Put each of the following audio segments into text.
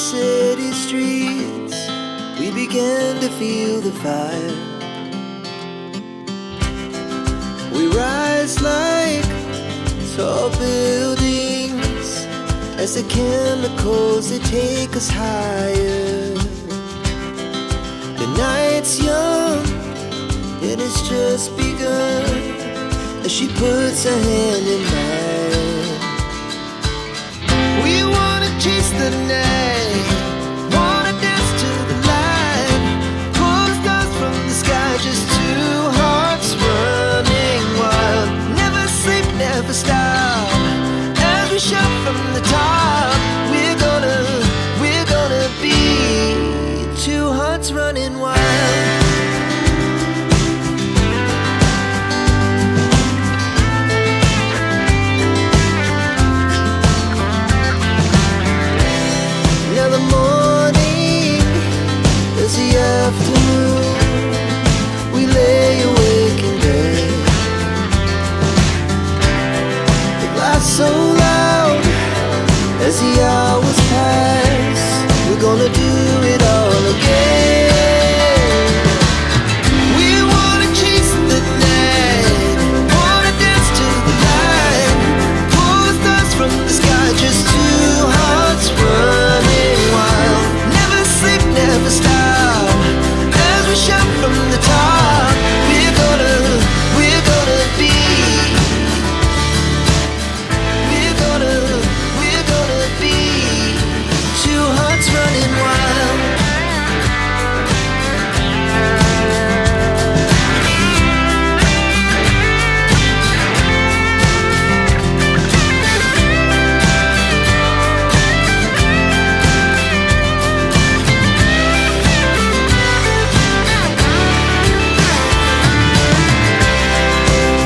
city streets, we began to feel the fire. We rise like tall buildings as the chemicals, they take us higher. The night's young, it has just begun, as she puts her hand in mine. We wanna chase the night, wanna dance to the light, pull the stars from the sky, just two hearts running wild. Never sleep, never stop, as we shout from the top. We're gonna be two hearts running wild. Now the morning is the afternoon, we lay awake in bed. It laughs so loud as the hours pass, we're gonna do it all again. We wanna chase the night, wanna dance to the light, pull the stars from the sky, just two hearts running wild. Never sleep, never stop, as we shout from the top. We're gonna be, we're gonna be two hearts running wild.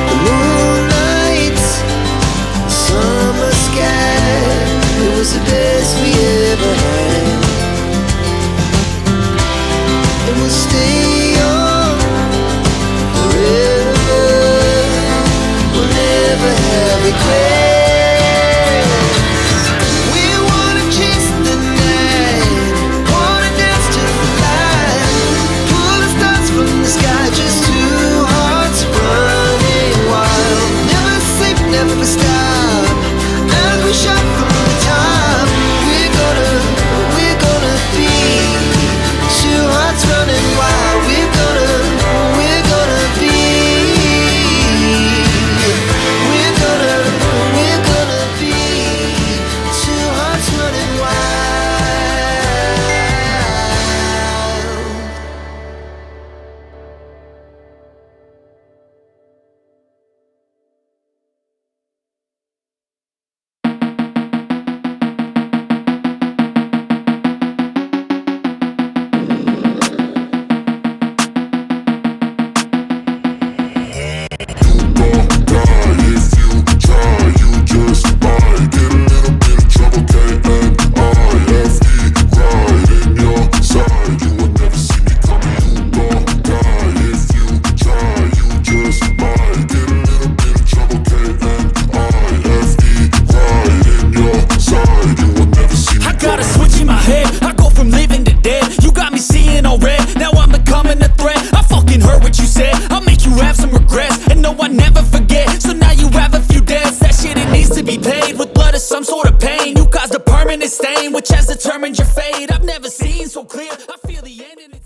The moonlight, summer sky, it was the best we ever had. And we'll stay on forever, we'll never have regrets. We wanna chase the night, wanna dance to the light, pull the stars from the sky, just two hearts running wild. Never sleep, never stop, as we shout from the top. We're gonna be two hearts running wild. We're gonna be, we're gonna be two hearts running wild. I got a switch in my head, I go from living to dead. You got me seeing all red, now I'm becoming a threat. I fucking heard what you said, I'll make you have some regrets. And no, I never forget, so now you have a few debts. That shit, it needs to be paid with blood or some sort of pain. You caused a permanent stain, which has determined your fate. I've never seen so clear, I feel the end and it's